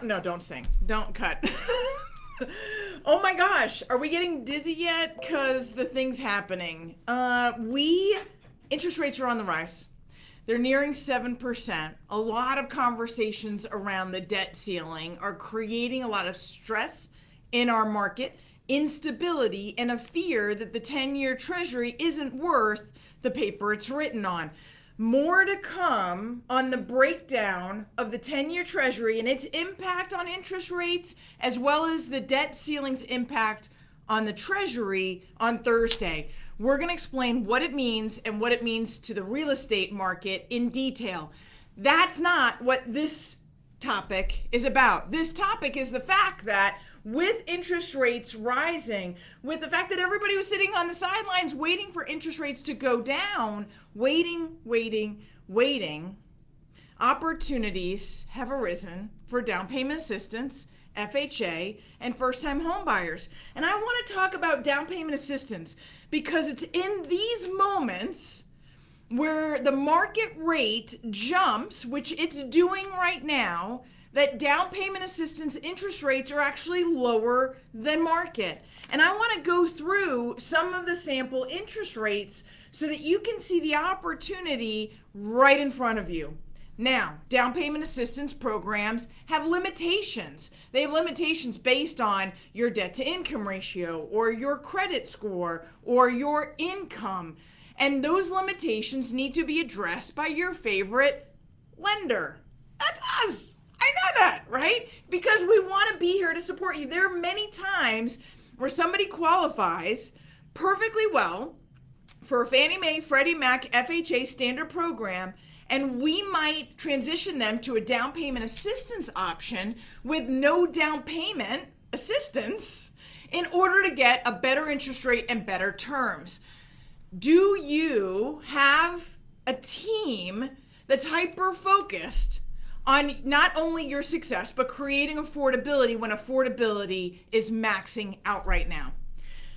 now? No, don't sing. Don't cut. Oh my gosh, are we getting dizzy yet? Because the thing's happening. Interest rates are on the rise. They're nearing 7%. A lot of conversations around the debt ceiling are creating a lot of stress in our market, instability, and a fear that the 10-year treasury isn't worth the paper it's written on. More to come on the breakdown of the 10-year treasury and its impact on interest rates, as well as the debt ceiling's impact on the treasury on Thursday. We're going to explain what it means and what it means to the real estate market in detail. That's not what this topic is about. This topic is the fact that with interest rates rising, with the fact that everybody was sitting on the sidelines waiting for interest rates to go down, waiting, opportunities have arisen for down payment assistance, FHA, and first-time home buyers. And I want to talk about down payment assistance because it's in these moments where the market rate jumps, which it's doing right now, that down payment assistance interest rates are actually lower than market. And I want to go through some of the sample interest rates so that you can see the opportunity right in front of you. Now, down payment assistance programs have limitations. They have limitations based on your debt to income ratio or your credit score or your income. And those limitations need to be addressed by your favorite lender. That's us. I know that, right? Because we want to be here to support you. There are many times where somebody qualifies perfectly well for a Fannie Mae, Freddie Mac, FHA standard program, and we might transition them to a down payment assistance option with no down payment assistance in order to get a better interest rate and better terms. Do you have a team that's hyper-focused on not only your success, but creating affordability when affordability is maxing out right now?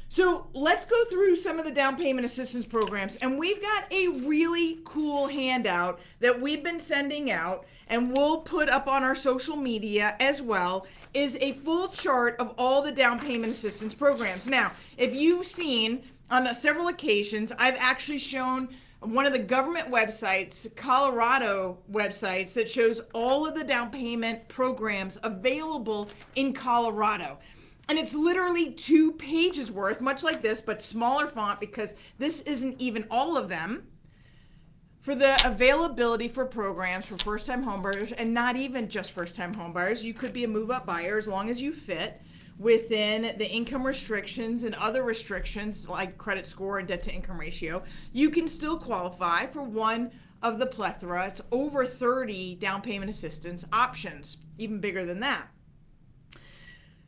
So let's go through some of the down payment assistance programs. And we've got a really cool handout that we've been sending out and we'll put up on our social media as well, is a full chart of all the down payment assistance programs. Now, if you've seen on several occasions, I've actually shown one of the government websites, Colorado websites, that shows all of the down payment programs available in Colorado. And it's literally 2 pages worth, much like this, but smaller font because this isn't even all of them, for the availability for programs for first-time homebuyers, and not even just first-time homebuyers. You could be a move-up buyer as long as you fit within the income restrictions and other restrictions like credit score and debt to income ratio. You can still qualify for one of the plethora. It's over 30 down payment assistance options, even bigger than that.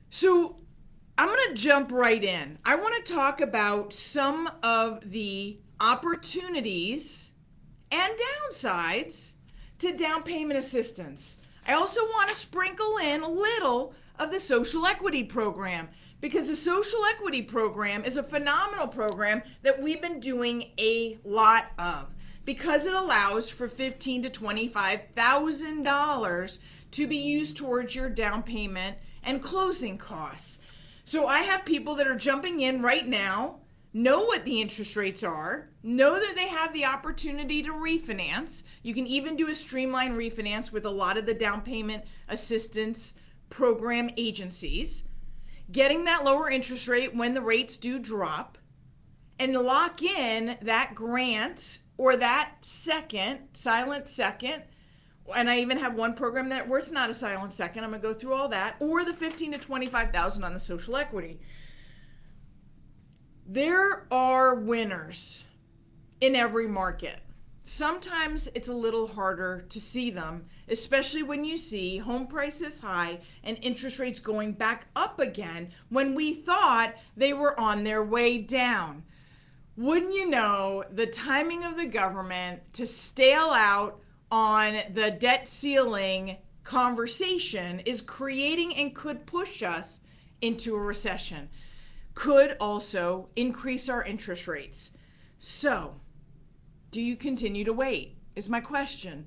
So I'm going to jump right in. I want to talk about some of the opportunities and downsides to down payment assistance. I also want to sprinkle in a little of the social equity program, because the social equity program is a phenomenal program that we've been doing a lot of, because it allows for $15,000 to $25,000 to be used towards your down payment and closing costs. So I have people that are jumping in right now, know what the interest rates are, know that they have the opportunity to refinance. You can even do a streamlined refinance with a lot of the down payment assistance program agencies, getting that lower interest rate when the rates do drop, and lock in that grant or that silent second. And I even have one program that where it's not a silent second. I'm going to go through all that, or the $15,000 to $25,000 on the social equity. There are winners in every market. Sometimes it's a little harder to see them, especially when you see home prices high and interest rates going back up again when we thought they were on their way down. Wouldn't you know, the timing of the government to stale out on the debt ceiling conversation is creating and could push us into a recession, could also increase our interest rates. So, do you continue to wait? Is my question.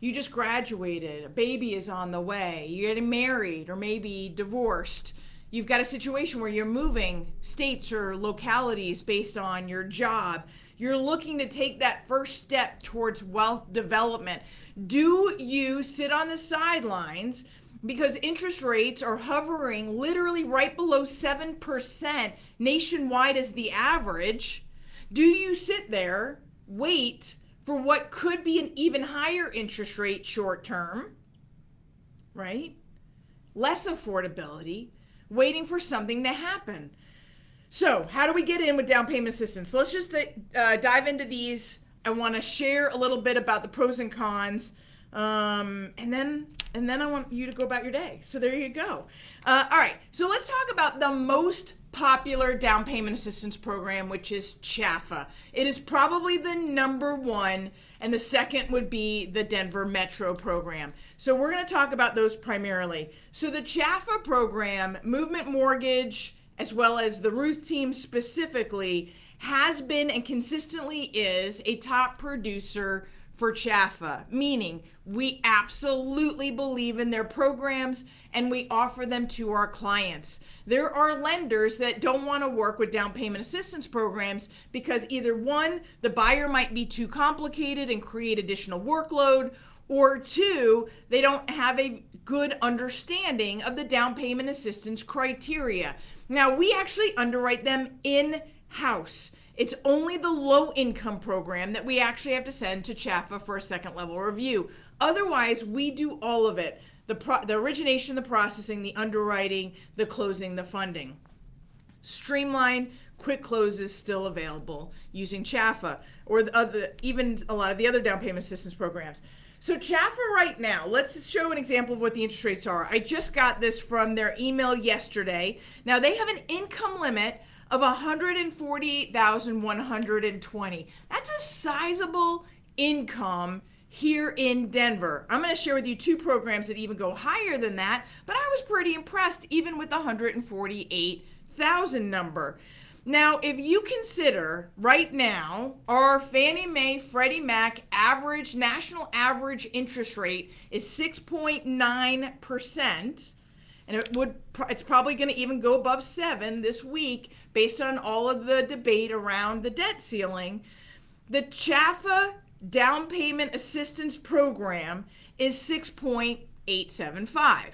You just graduated, a baby is on the way, you're getting married or maybe divorced. You've got a situation where you're moving states or localities based on your job. You're looking to take that first step towards wealth development. Do you sit on the sidelines because interest rates are hovering literally right below 7% nationwide as the average? Do you sit there, wait for what could be an even higher interest rate short term, right? Less affordability, waiting for something to happen. So how do we get in with down payment assistance? Let's just dive into these. I want to share a little bit about the pros and cons, and then I want you to go about your day. So there you go. All right, so let's talk about the most popular down payment assistance program, which is Chaffa. It is probably the number one, and the second would be the Denver Metro program. So we're going to talk about those primarily. So the Chaffa program, Movement Mortgage, as well as the Rueth team specifically, has been and consistently is a top producer for Chaffa, meaning we absolutely believe in their programs and we offer them to our clients. There are lenders that don't want to work with down payment assistance programs because either one, the buyer might be too complicated and create additional workload, or two, they don't have a good understanding of the down payment assistance criteria. Now, we actually underwrite them in-house. It's only the low income program that we actually have to send to Chaffa for a second level review. Otherwise, we do all of it. The origination, the processing, the underwriting, the closing, the funding. Streamline, quick closes still available using Chaffa or even a lot of the other down payment assistance programs. So Chaffa right now, let's show an example of what the interest rates are. I just got this from their email yesterday. Now they have an income limit of $148,120. That's a sizable income here in Denver. I'm going to share with you two programs that even go higher than that, but I was pretty impressed even with the 148,000 number. Now, if you consider right now our Fannie Mae, Freddie Mac average, national average interest rate is 6.9%, and it's probably going to even go above 7 this week based on all of the debate around the debt ceiling. The Chaffa down payment assistance program is 6.875.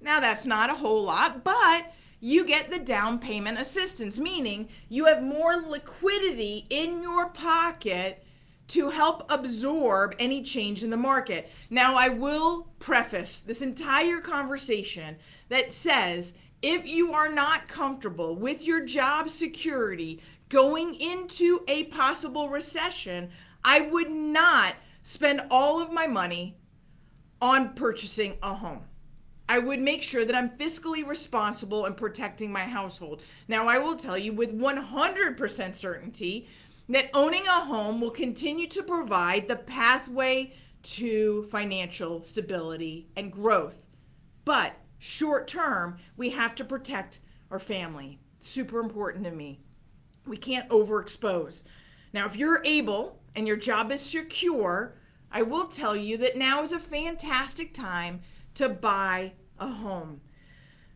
Now, that's not a whole lot, but you get the down payment assistance, meaning you have more liquidity in your pocket to help absorb any change in the market. Now, I will preface this entire conversation that says if you are not comfortable with your job security going into a possible recession, I would not spend all of my money on purchasing a home. I would make sure that I'm fiscally responsible and protecting my household. Now, I will tell you with 100% certainty that owning a home will continue to provide the pathway to financial stability and growth. But short term, we have to protect our family. Super important to me. We can't overexpose. Now, if you're able and your job is secure, I will tell you that now is a fantastic time to buy a home.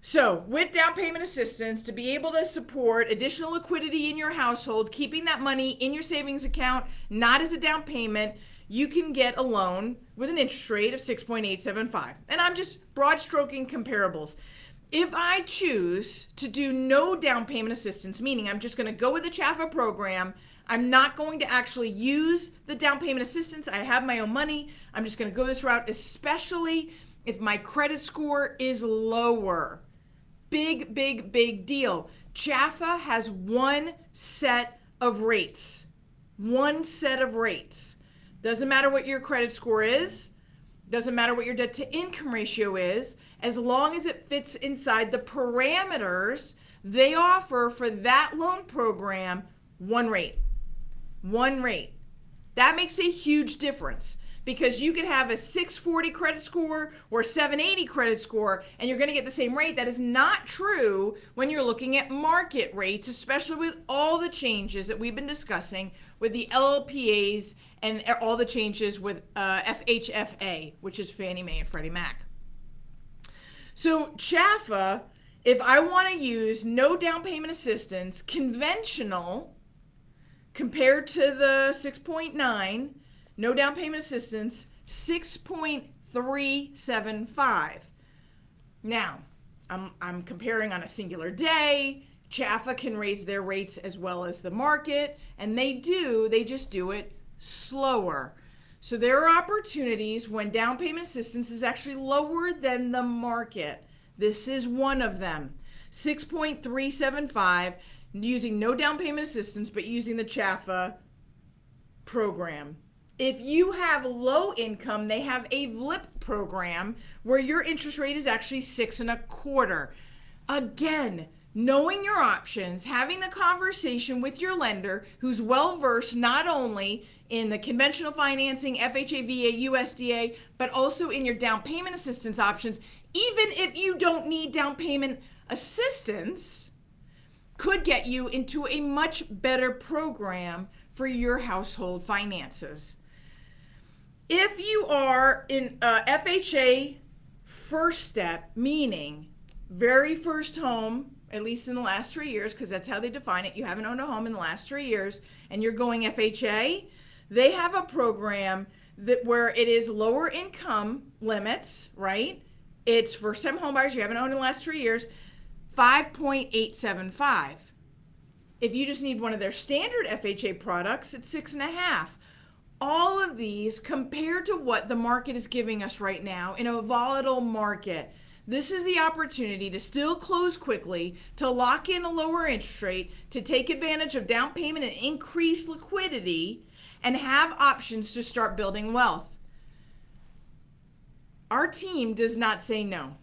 So with down payment assistance, to be able to support additional liquidity in your household, keeping that money in your savings account, not as a down payment, you can get a loan with an interest rate of 6.875. And I'm just broad stroking comparables. If I choose to do no down payment assistance, meaning I'm just going to go with the Chaffa program, I'm not going to actually use the down payment assistance. I have my own money. I'm just going to go this route, especially if my credit score is lower. Big, big, big deal. Chaffa has one set of rates. One set of rates. Doesn't matter what your credit score is. Doesn't matter what your debt to income ratio is. As long as it fits inside the parameters they offer for that loan program, one rate. One rate. That makes a huge difference. because you could have a 640 credit score or 780 credit score and you're going to get the same rate. That is not true when you're looking at market rates, especially with all the changes that we've been discussing with the LLPAs and all the changes with FHFA, which is Fannie Mae and Freddie Mac. So Chaffa, if I want to use no down payment assistance, conventional, compared to the 6.9, no down payment assistance, 6.375. Now, I'm comparing on a singular day. Chaffa can raise their rates as well as the market, and they just do it slower. So there are opportunities when down payment assistance is actually lower than the market. This is one of them. 6.375, using no down payment assistance, but using the Chaffa program. If you have low income, they have a VLIP program where your interest rate is actually 6.25. Again, knowing your options, having the conversation with your lender who's well versed not only in the conventional financing, FHA, VA, USDA, but also in your down payment assistance options, even if you don't need down payment assistance, could get you into a much better program for your household finances. If you are in FHA first step, meaning very first home, at least in the last 3 years, because that's how they define it, you haven't owned a home in the last 3 years, and you're going FHA, they have a program where it is lower income limits, right? It's first time home buyers, you haven't owned in the last 3 years, 5.875. If you just need one of their standard FHA products, it's 6.5. All of these compared to what the market is giving us right now in a volatile market. This is the opportunity to still close quickly, to lock in a lower interest rate, to take advantage of down payment and increase liquidity, and have options to start building wealth. Our team does not say no.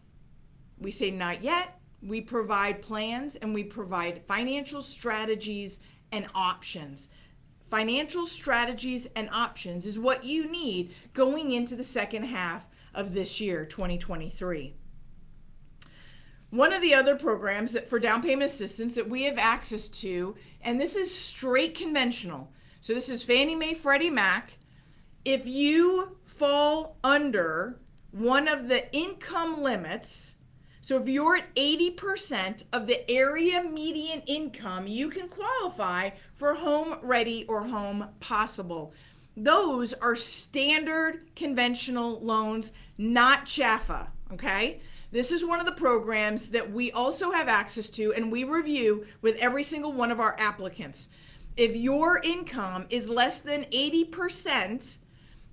We say not yet. We provide plans and we provide financial strategies and options. Financial strategies and options is what you need going into the second half of this year, 2023. One of the other programs that for down payment assistance that we have access to, and this is straight conventional. So this is Fannie Mae, Freddie Mac. If you fall under one of the income limits, so if you're at 80% of the area median income, you can qualify for Home Ready or Home Possible. Those are standard conventional loans, not Chaffa, okay? This is one of the programs that we also have access to and we review with every single one of our applicants. If your income is less than 80%,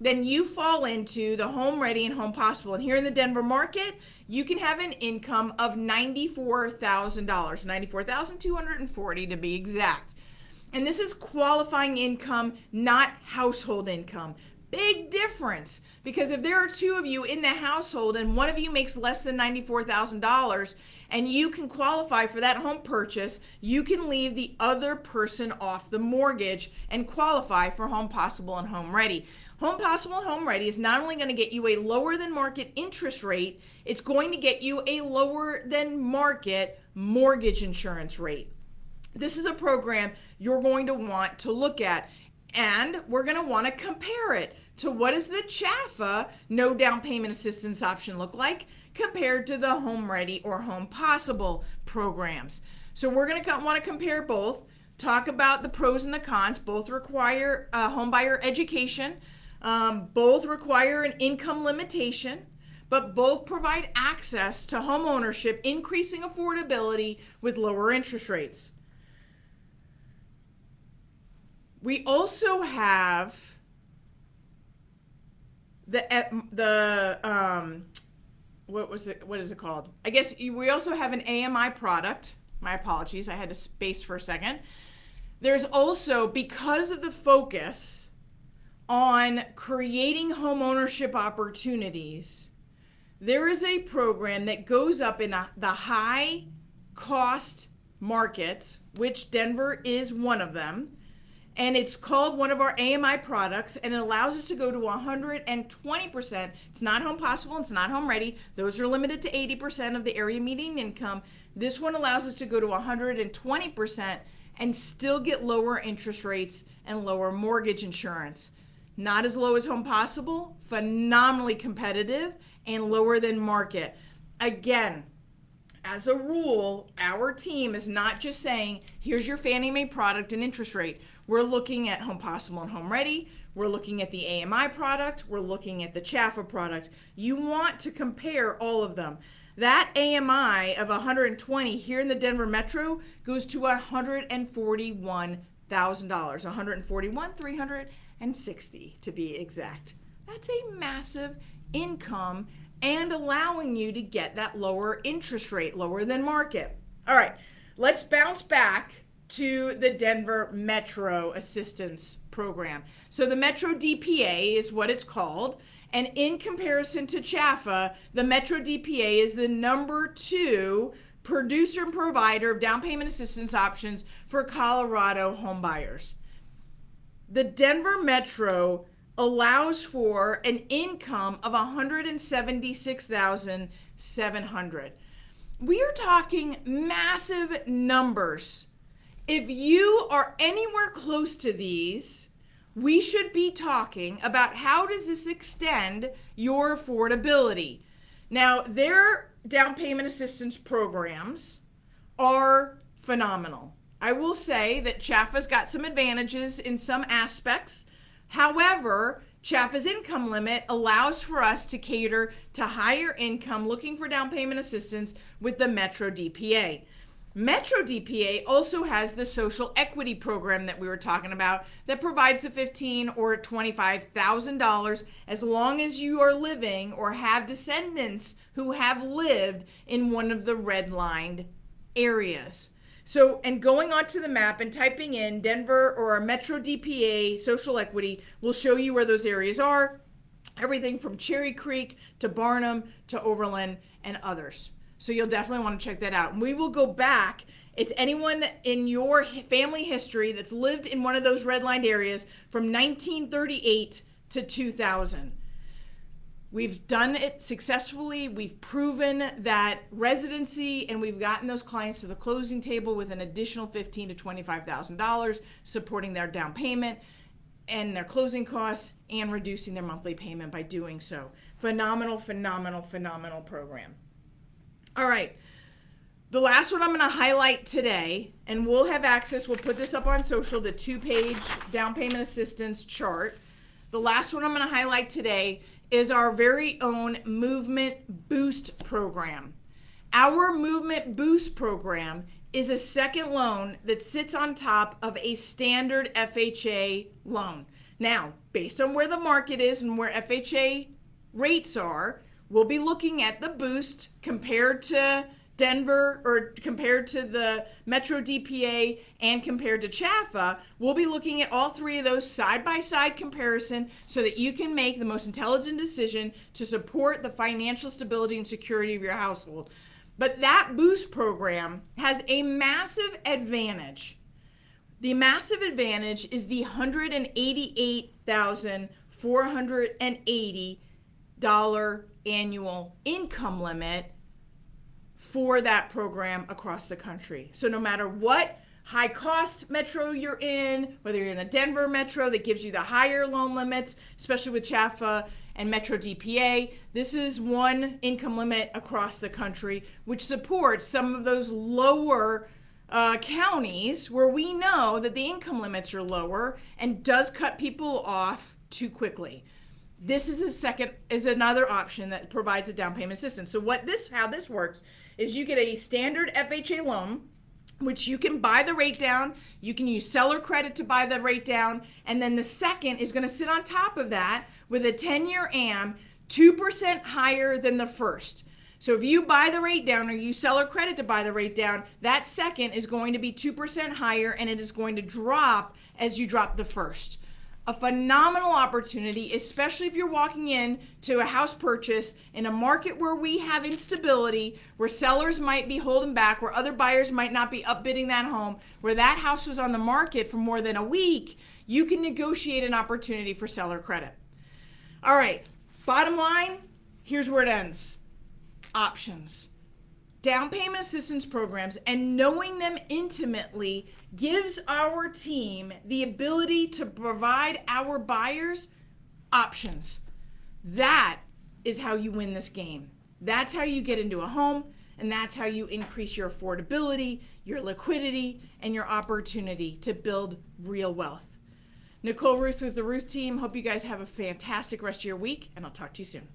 then you fall into the Home Ready and Home Possible. And here in the Denver market, you can have an income of $94,000, $94,240 to be exact. And this is qualifying income, not household income. Big difference, because if there are two of you in the household and one of you makes less than $94,000 and you can qualify for that home purchase, you can leave the other person off the mortgage and qualify for Home Possible and Home Ready. Home Possible and Home Ready is not only going to get you a lower than market interest rate, it's going to get you a lower than market mortgage insurance rate. This is a program you're going to want to look at, and we're going to want to compare it to what does the Chaffa no down payment assistance option look like compared to the Home Ready or Home Possible programs. So we're going to want to compare both, talk about the pros and the cons. Both require home buyer education. Both require an income limitation, but both provide access to home ownership, increasing affordability with lower interest rates. We also have what is it called? I guess we also have an AMI product. My apologies, I had to space for a second. There's also, because of the focus on creating home ownership opportunities, there is a program that goes up in the high cost markets, which Denver is one of them. And it's called one of our AMI products, and it allows us to go to 120%. It's not home possible, it's not home ready. Those are limited to 80% of the area median income. This one allows us to go to 120% and still get lower interest rates and lower mortgage insurance. Not as low as home possible, phenomenally competitive, and lower than market. Again, as a rule, our team is not just saying, here's your Fannie Mae product and interest rate. We're looking at Home Possible and Home Ready. We're looking at the AMI product. We're looking at the Chaffa product. You want to compare all of them. That AMI of 120 here in the Denver Metro goes to $141,000, $141,360 to be exact. That's a massive income and allowing you to get that lower interest rate, lower than market. All right, let's bounce back to the Denver Metro Assistance Program. So the Metro DPA is what it's called. And in comparison to Chaffa, the Metro DPA is the number 2 producer and provider of down payment assistance options for Colorado homebuyers. The Denver Metro allows for an income of $176,700. We are talking massive numbers. If you are anywhere close to these, we should be talking about how does this extend your affordability. Now, their down payment assistance programs are phenomenal. I will say that Chaffa's got some advantages in some aspects. However, Chaffa's income limit allows for us to cater to higher income looking for down payment assistance with the Metro DPA. Metro DPA also has the social equity program that we were talking about that provides the $15,000 or $25,000 as long as you are living or have descendants who have lived in one of the redlined areas. So, and going onto the map and typing in Denver or Metro DPA social equity will show you where those areas are. Everything from Cherry Creek to Barnum to Overland and others. So you'll definitely want to check that out. And we will go back. It's anyone in your family history that's lived in one of those redlined areas from 1938 to 2000. We've done it successfully. We've proven that residency, and we've gotten those clients to the closing table with an additional $15,000 to $25,000, supporting their down payment and their closing costs and reducing their monthly payment by doing so. Phenomenal, phenomenal, phenomenal program. All right, the last one I'm going to highlight today, and we'll have access, we'll put this up on social, the 2-page down payment assistance chart. The last one I'm going to highlight today is our very own Movement Boost program. Our Movement Boost program is a second loan that sits on top of a standard FHA loan. Now, based on where the market is and where FHA rates are, we'll be looking at the Boost compared to Denver or compared to the Metro DPA and compared to Chaffa. We'll be looking at all three of those side-by-side comparison so that you can make the most intelligent decision to support the financial stability and security of your household. But that Boost program has a massive advantage. The massive advantage is the $188,480 annual income limit for that program across the country. So no matter what high cost metro you're in, whether you're in the Denver Metro that gives you the higher loan limits, especially with Chaffa and Metro DPA, this is one income limit across the country, which supports some of those lower counties where we know that the income limits are lower and does cut people off too quickly. This is another option that provides a down payment assistance. So how this works is you get a standard FHA loan, which you can buy the rate down. You can use seller credit to buy the rate down. And then the second is going to sit on top of that with a 10-year AM, 2% higher than the first. So if you buy the rate down or you seller credit to buy the rate down, that second is going to be 2% higher and it is going to drop as you drop the first. a phenomenal opportunity, especially if you're walking in to a house purchase in a market where we have instability, where sellers might be holding back, where other buyers might not be upbidding that home, where that house was on the market for more than a week. You can negotiate an opportunity for seller credit. All right, bottom line, here's where it ends. Options. Down payment assistance programs and knowing them intimately gives our team the ability to provide our buyers options. That is how you win this game. That's how you get into a home, and that's how you increase your affordability, your liquidity, and your opportunity to build real wealth. Nicole Rueth with the Rueth team. Hope you guys have a fantastic rest of your week, and I'll talk to you soon.